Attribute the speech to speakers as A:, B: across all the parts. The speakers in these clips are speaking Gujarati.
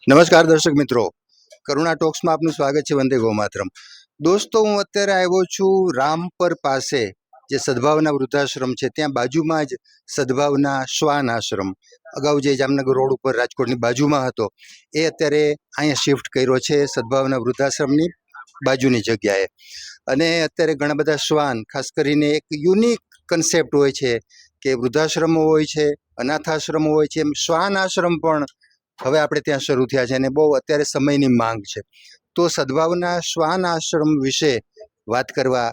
A: નમસ્કાર દર્શક મિત્રો, કરુણા ટોક્સમાં આપનું સ્વાગત છે. વંદે ગૌમાતરમ. દોસ્તો, હું અત્યારે આવ્યો છું રામપર પાસે જે સદભાવના વૃદ્ધાશ્રમ છે ત્યાં બાજુમાં જ સદભાવના શ્વાન આશ્રમ, અગાઉ જે જામનગર રોડ ઉપર રાજકોટની બાજુમાં હતો એ અત્યારે અહીંયા શિફ્ટ કર્યો છે સદભાવના વૃદ્ધાશ્રમની બાજુની જગ્યાએ. અને અત્યારે ઘણા બધા શ્વાન, ખાસ કરીને એક યુનિક કન્સેપ્ટ હોય છે કે વૃદ્ધાશ્રમો હોય છે, અનાથાશ્રમો હોય છે, એમ શ્વાન આશ્રમ પણ હવે આપણે ત્યાં શરૂ થયા છે અને બહુ અત્યારે સમયની માંગ છે. તો સદભાવના શ્વાન આશ્રમ વિશે વાત કરવા,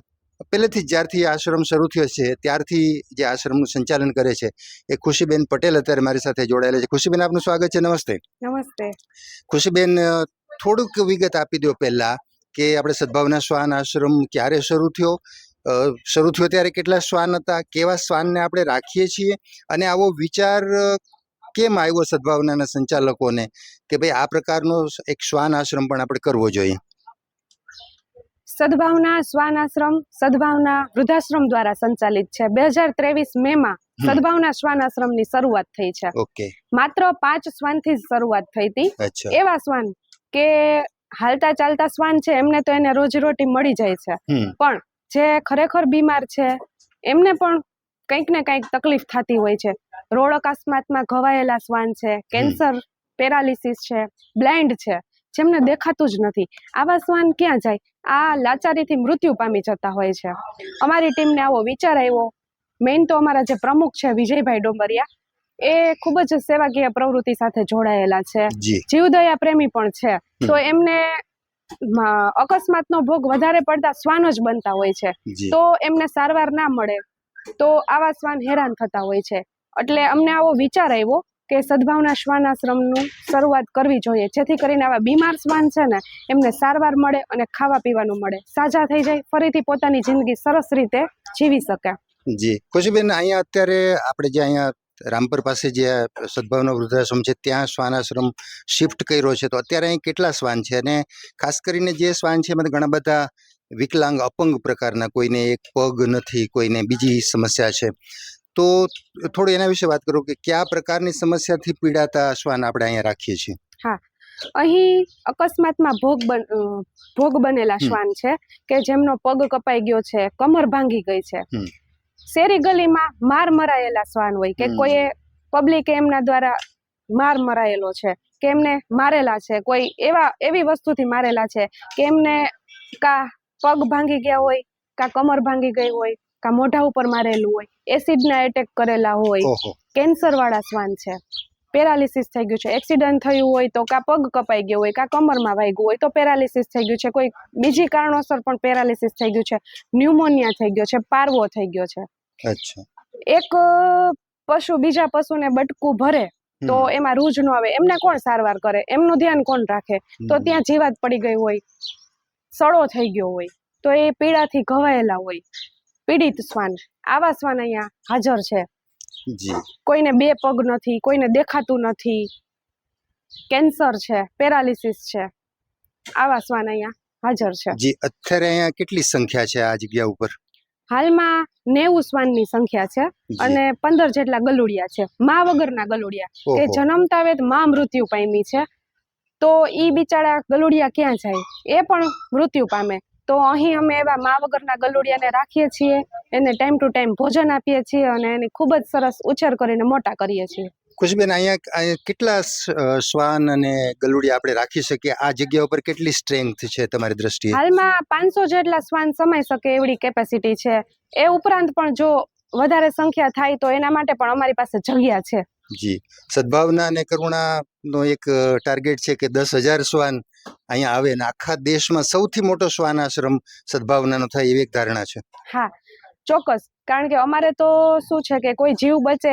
A: પહેલેથી જ્યારથી આશ્રમ શરૂ થયો છે ત્યારથી જે આશ્રમનું સંચાલન કરે છે એ ખુશીબેન પટેલ અત્યારે મારી સાથે જોડાયેલા છે. ખુશીબેન, આપનું સ્વાગત છે. નમસ્તે.
B: નમસ્તે.
A: ખુશીબેન, થોડુંક વિગત આપી દો પહેલા કે આપણે સદભાવના શ્વાન આશ્રમ ક્યારે શરૂ થયો ત્યારે કેટલા શ્વાન હતા, કેવા શ્વાનને આપણે રાખીએ છીએ, અને આવો વિચાર કેમ આવ્યો સદભાવનાના સંચાલકોને કે ભાઈ આ પ્રકારનો એક શ્વાન આશ્રમ પણ આપણે કરવો જોઈએ?
B: સદભાવના શ્વાન આશ્રમ સદભાવના વૃદ્ધાશ્રમ દ્વારા સંચાલિત છે. 2023 મેમાં સદભાવના શ્વાન આશ્રમની શરૂઆત થઈ છે.
A: ઓકે.
B: માત્ર 5 શ્વાનથી જ શરૂઆત થઈ હતી.
A: અચ્છા.
B: એવા શ્વાન કે હાલતા ચાલતા શ્વાન છે એમને તો એને રોજીરોટી મળી જાય છે, પણ જે ખરેખર બીમાર છે એમને પણ કંઈક ને કંઈક તકલીફ થતી હોય છે. રોડ અકસ્માતમાં ઘવાયેલા શ્વાન છે, કેન્સર, પેરાલિસિસ છે, બ્લાઇન્ડ છે, જેમને દેખાતું જ નથી. આવા શ્વાન ક્યાં જાય? આ લાચારીથી મૃત્યુ પામી જતા હોય છે. અમારી ટીમને આવો વિચાર આવ્યો. મેઇન તો અમારા જે પ્રમુખ છે વિજયભાઈ ડોંબરિયા, એ ખૂબ જ સેવાકીય પ્રવૃત્તિ સાથે જોડાયેલા છે, જીવદયા પ્રેમી પણ છે. તો એમને અકસ્માતનો ભોગ વધારે પડતા શ્વાન જ બનતા હોય છે. તો એમને સારવાર ના મળે તો આવા શ્વાન હેરાન થતા હોય છે. એટલે અમને આવો વિચાર આવ્યો કે સદભાવના શ્વાન આશ્રમનું શરૂઆત કરવી જોઈએ, જેથી કરીને આવા બીમાર શ્વાન છે ને એમને સારવાર મળે અને ખાવા પીવાનું મળે, સાજા થઈ જાય, ફરીથી પોતાની જિંદગી સરસ રીતે જીવી શકે.
A: જી ખુશીબેન, અહીંયા અત્યારે આપણે જે અહીંયા રામપર પાસે જે સદભાવના વૃદ્ધાશ્રમ છે ત્યાં શ્વાન આશ્રમ શિફ્ટ કર્યો છે, તો અત્યારે અહીં કેટલા શ્વાન છે? અને ખાસ કરીને જે શ્વાન છે એમાં ઘણા બધા વિકલાંગ, અપંગ પ્રકારના, કોઈને એક પગ નથી, કોઈને બીજી સમસ્યા છે. તો થોડું એના વિશે વાત કરો કે કયા પ્રકારની સમસ્યાથી પીડાતા શ્વાન આપણે અહીંયા રાખીએ છીએ?
B: હા, અહીં અકસ્માતમાં ભોગ બનેલા શ્વાન છે કે જેમનો પગ કપાઈ ગયો છે, કમર ભાંગી ગઈ છે, શેરી ગલીમાં માર મરાયેલા શ્વાન હોય કે કોઈ પબ્લિકે એમના દ્વારા માર મરાયેલો છે કે એમને મારેલા છે, કોઈ એવી વસ્તુથી મારેલા છે કે એમને કા પગ ભાંગી ગયા હોય, કા કમર ભાંગી ગઈ હોય, કા મોઢા ઉપર મારેલું હોય, એસિડના એટેક કરેલા હોય, કેન્સર વાળા શ્વાન છે, પેરાલિસિસ થઈ ગયું છે, એક્સિડન્ટ થયું હોય તો કા પગ કપાઈ ગયો હોય, કા કમરમાં વાગ્યું હોય તો પેરાલિસિસ થઈ ગયું છે, કોઈ બીજી કારણોસર પણ પેરાલિસિસ થઈ ગયું છે, ન્યુમોનિયા થઈ ગયો છે, પારવો થઈ ગયો છે.
A: અચ્છા. એક
B: પશુ બીજા પશુને બટકું ભરે તો એમાં રૂજ ન આવે, એમને કોણ સારવાર કરે, એમનું ધ્યાન કોણ રાખે? તો ત્યાં જીવાત પડી ગઈ હોય, સડો થઈ ગયો હોય, તો એ પીડાથી ઘવાયેલા હોય પીડિત શ્વાન, આવા શ્વાન અહીંયા હાજર છે. કોઈને 2 પગ નથી, કોઈને દેખાતું નથી, કેન્સર છે, પેરાલિસિસ છે, આવા શ્વાન અહીંયા હાજર છે.
A: જી, અત્યારે અહીંયા કેટલી સંખ્યા છે આ જગ્યા ઉપર?
B: હાલમાં 90 શ્વાનની સંખ્યા છે અને 15 જેટલા ગલુડિયા છે, મા વગરના ગલુડિયા કે જન્મતા વેત મા મૃત્યુ પામી છે. તો ઈ બિચારા ગલુડિયા ક્યાં જાય? એ પણ મૃત્યુ પામે. તો અહીં અમે એવા મા વગરના ગલુડિયાને રાખીએ છીએ, એને ટાઈમ ટુ ટાઈમ ભોજન આપીએ છીએ અને એની ખૂબ જ સરસ ઉછેર કરીને મોટા કરીએ છીએ.
A: ખુશીબેન, અહીંયા કેટલા શ્વાન અને ગલુડિયા આપણે રાખી શકીએ? આ જગ્યા ઉપર કેટલી સ્ટ્રેન્થ છે તમારી દ્રષ્ટિએ?
B: હાલમાં 500 જેટલા શ્વાન સમાઈ શકે એવડી કેપેસિટી છે. એ ઉપરાંત પણ જો વધારે સંખ્યા થાય તો એના માટે પણ અમારી પાસે જગ્યા છે.
A: જી, સદભાવના અને કરુણાનો એક ટાર્ગેટ છે કે 10,000 શ્વાન અહીંયા આવે અને આખા દેશમાં સૌથી મોટો શ્વાન આશ્રમ સદભાવનાનો થાય એવી એક ધારણા છે.
B: હા, ચોક્કસ. કારણ કે અમારે તો શું છે કે કોઈ જીવ બચે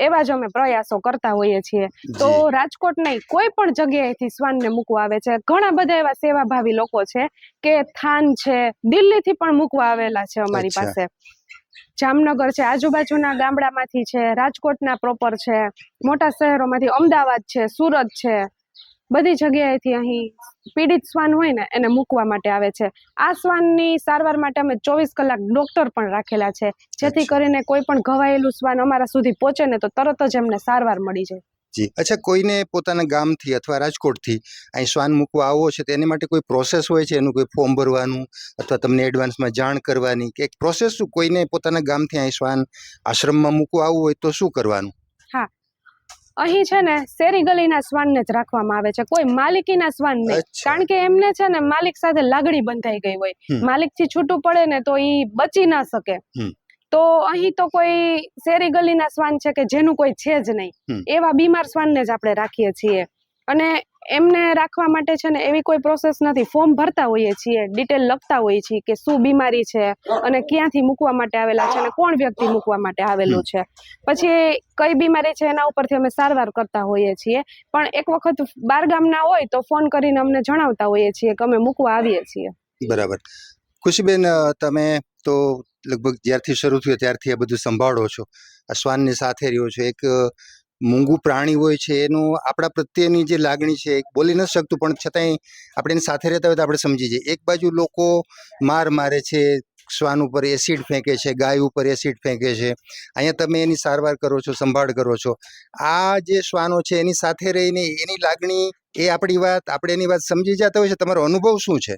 B: એવા જ અમે પ્રયાસો કરતા હોઈએ છીએ. તો રાજકોટ નહીં, કોઈ પણ જગ્યાએથી શ્વાનને મૂકવા આવે છે. ઘણા બધા એવા સેવાભાવી લોકો છે કે થાન છે, દિલ્હીથી પણ મૂકવા આવેલા છે અમારી પાસે. જામનગર છે, આજુબાજુના ગામડામાંથી છે, રાજકોટના પ્રોપર છે, મોટા શહેરોમાંથી અમદાવાદ છે, સુરત છે, બધી જગ્યાએથી અહીં પીડિત શ્વાન હોય ને એને મૂકવા માટે આવે છે. આ શ્વાનની સારવાર માટે અમે 24 કલાક ડોક્ટર પણ રાખેલા છે, જેથી કરીને કોઈ પણ ઘવાયેલું શ્વાન અમારા સુધી પહોંચે ને તો તરત જ એમને સારવાર મળી જાય.
A: જી, અચ્છા, કોઈને પોતાના ગામથી અથવા રાજકોટથી અહીં શ્વાન મૂકવા આવો છે તો એની માટે કોઈ પ્રોસેસ હોય છે, એનું કોઈ ફોર્મ ભરવાનું અથવા તમને એડવાન્સમાં જાણ કરવાની કે એક પ્રોસેસ શું? કોઈને પોતાના ગામથી અહીં શ્વાન આશ્રમમાં મૂકવા આવવું હોય તો શું કરવાનું?
B: અહીં છે ને શેરી ગલીના શ્વાનને જ રાખવામાં આવે છે, કોઈ માલિકીના શ્વાન નહીં.
A: અચ્છા.
B: કારણ કે એમને છે ને માલિક સાથે લાગણી બંધાઈ ગઈ હોય. માલિકથી છૂટું પડે ને તો ઈ બચી ના શકે. તો અહીં તો કોઈ શેરી ગલીના શ્વાન છે કે જેનું કોઈ છે જ નહીં, એવા બીમાર શ્વાનને જ આપણે રાખીએ છીએ. અને એમને રાખવા માટે છે ને એવી કોઈ પ્રોસેસ નથી. ફોર્મ ભરતા હોઈએ છીએ, ડિટેલ લખતા હોઈએ છીએ કે શું બીમારી છે અને ક્યાંથી મૂકવા માટે આવેલા છે અને કોણ વ્યક્તિ મૂકવા માટે આવેલું છે. પછી કઈ બીમારી છે એના ઉપરથી અમે સારવાર કરતા હોઈએ છીએ. પણ એક વખત બારગામના હોય તો ફોન કરીને અમને જણાવતા હોઈએ છીએ કે અમે મૂકવા આવીએ છીએ.
A: બરાબર. ખુશીબેન, તમે તો લગભગ જ્યારથી શરૂ થયું ત્યારથી આ બધું સંભાળો છો, આ શ્વાનની સાથે રહ્યો છો. એક મૂંગું પ્રાણી હોય છે, એનું આપણા પ્રત્યેની જે લાગણી છે એ બોલી નથી શકતું, પણ છતાંય આપણે એની સાથે રહેતા હોય તો આપણે સમજી જઈએ. એક બાજુ લોકો મારે છે, શ્વાન ઉપર એસિડ ફેંકે છે, ગાય ઉપર એસિડ ફેંકે છે, અહીંયા તમે એની સારવાર કરો છો, સંભાળ કરો છો. આ જે શ્વાનો છે એની સાથે રહીને એની લાગણી, એ આપણે એની વાત સમજી જતા હોય છે. તમારો અનુભવ શું છે?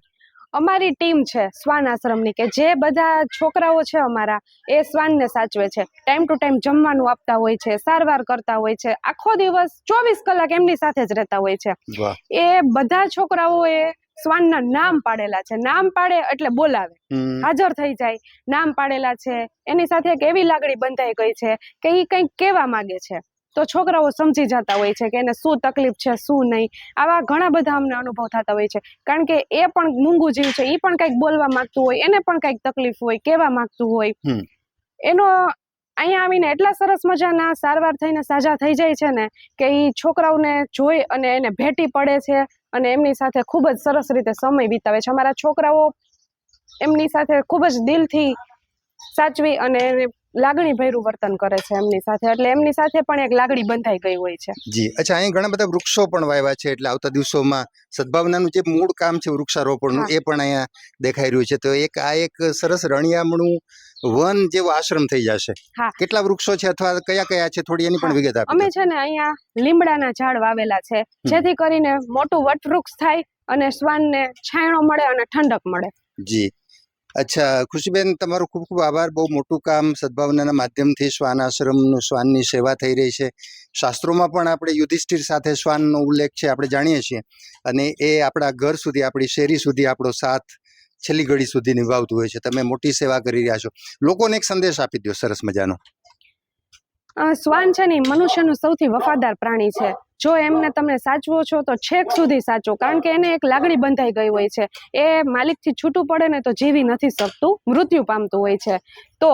B: અમારી ટીમ છે શ્વાન આશ્રમની કે જે બધા છોકરાઓ છે અમારા, એ શ્વાનને સાચવે છે. ટાઈમ ટુ ટાઈમ જમવાનું આપતા હોય છે, સારવાર કરતા હોય છે, આખો દિવસ 24 કલાક એમની સાથે જ રહેતા હોય છે. એ બધા છોકરાઓએ શ્વાનના નામ પાડેલા છે. નામ પાડે એટલે બોલાવે, હાજર થઈ જાય. નામ પાડેલા છે, એની સાથે એક એવી લાગણી બંધાઈ ગઈ છે કે એ કંઈક કહેવા માંગે છે તો છોકરાઓ સમજી જતા હોય છે કે એને શું તકલીફ છે, શું નહીં. આવા ઘણા બધા અમને અનુભવ થતા હોય છે. કારણ કે એ પણ મૂંગું જીવ છે, એ પણ કંઈક બોલવા માંગતું હોય, એને પણ કંઈક તકલીફ હોય, કહેવા માંગતું હોય. એનો અહીંયા આવીને એટલા સરસ મજાના સારવાર થઈને સાજા થઈ જાય છે ને કે એ છોકરાઓને જોઈ અને એને ભેટી પડે છે અને એમની સાથે ખૂબ જ સરસ રીતે સમય વિતાવે છે. અમારા છોકરાઓ એમની સાથે ખૂબ જ દિલથી સાચવી અને લાગણી ભર્યું વર્તન કરે છે એમની સાથે. એટલે એમની સાથે પણ એક લાગણી બંધાઈ ગઈ હોય છે.
A: જી, અચ્છા, અહીં ઘણા બધા વૃક્ષો પણ વાવ્યા છે, એટલે આવતા દિવસોમાં સદભાવનાનું જે મૂળ કામ છે વૃક્ષારોપણનું, એ પણ અહીંયા દેખાઈ રહ્યું છે. તો એક સરસ રણિયામણું વન જેવો આશ્રમ થઈ જશે. કેટલા વૃક્ષો છે અથવા કયા છે, થોડી એની પણ વિગત આપો.
B: અમે છે ને અહીંયા લીમડાના ઝાડ વાવેલા છે, જેથી કરીને મોટું વટવૃક્ષ થાય અને શ્વાનને છાંયડો મળે અને ઠંડક મળે. જી,
A: અચ્છા, ખુશીબેન, તમારો ખૂબ ખૂબ આભાર. બહુ મોટું કામ સદભાવનાના માધ્યમથી શ્વાન આશ્રમનું, શ્વાનની સેવા થઈ રહી છે. શાસ્ત્રોમાં પણ આપણે યુધિષ્ઠિર સાથે શ્વાનનો ઉલ્લેખ છે, આપણે જાણીએ છીએ. અને એ આપણા ઘર સુધી, આપણી શેરી સુધી આપણો સાથ છેલ્લી ઘડી સુધી નિભાવતું હોય છે. તમે મોટી સેવા કરી રહ્યા છો. લોકોને એક સંદેશ આપી દો સરસ મજાનો.
B: શ્વાન છે ને મનુષ્યનું સૌથી વફાદાર પ્રાણી છે. જો એમને તમે સાચવો છો તો છેક સુધી સાચવો, કારણ કે એને એક લાગણી બંધાઈ ગઈ હોય છે. એ માલિકથી છૂટું પડે ને તો જીવી નથી શકતું, મૃત્યુ પામતું હોય છે. તો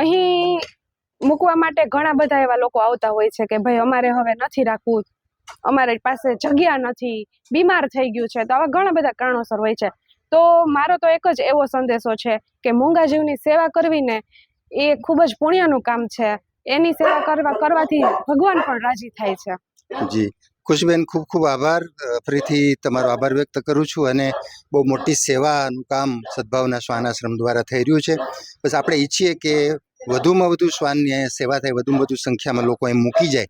B: અહીં મૂકવા માટે ઘણા બધા એવા લોકો આવતા હોય છે કે ભાઈ અમારે હવે નથી રાખવું, અમારી પાસે જગ્યા નથી, બીમાર થઈ ગયું છે. તો આવા ઘણા બધા કારણોસર હોય છે. તો મારો તો એક જ એવો સંદેશો છે કે મૂંગા જીવની સેવા કરવી ને એ ખૂબ જ પુણ્યનું કામ છે. એની સેવા કરવાથી ભગવાન પણ રાજી થાય છે.
A: જી, ખુશબેન, ખૂબ ખૂબ આભાર. ફરીથી તમારો આભાર વ્યક્ત કરું છું. અને બહુ મોટી સેવાનું કામ સદભાવના શ્વાન આશ્રમ દ્વારા થઈ રહ્યું છે. બસ આપણે ઈચ્છીએ કે વધુમાં વધુ શ્વાનની સેવા થાય, વધુમાં વધુ સંખ્યામાં લોકો એમ મૂકી જાય,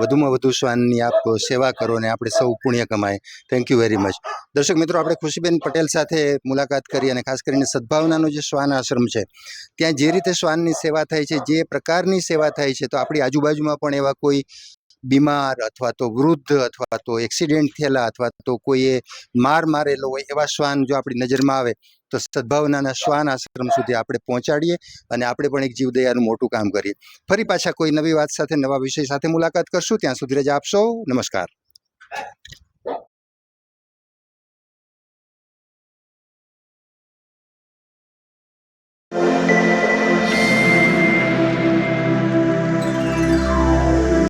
A: વધુમાં વધુ શ્વાનની આપ સેવા કરો અને આપણે સૌ પુણ્ય કમાય. Thank you very much. દર્શક મિત્રો, આપણે ખુશીબેન પટેલ સાથે મુલાકાત કરી અને ખાસ કરીને સદભાવનાનો જે શ્વાન આશ્રમ છે ત્યાં જે રીતે શ્વાનની સેવા થાય છે, જે પ્રકારની સેવા થાય છે, તો આપણી આજુબાજુમાં પણ એવા કોઈ બીમાર અથવા તો વૃદ્ધ અથવા તો એક્સિડન્ટ થયેલા અથવા તો કોઈએ મારેલો હોય એવા શ્વાન જો આપણી નજરમાં આવે તો સદભાવનાના શ્વાન આશ્રમ સુધી આપણે પહોંચાડીએ અને આપણે પણ એક જીવદયાનું મોટું કામ કરીએ. ફરી પાછા કોઈ નવી વાત સાથે, નવા વિષય સાથે મુલાકાત કરશું. ત્યાં સુધી રજા આપશો. નમસ્કાર.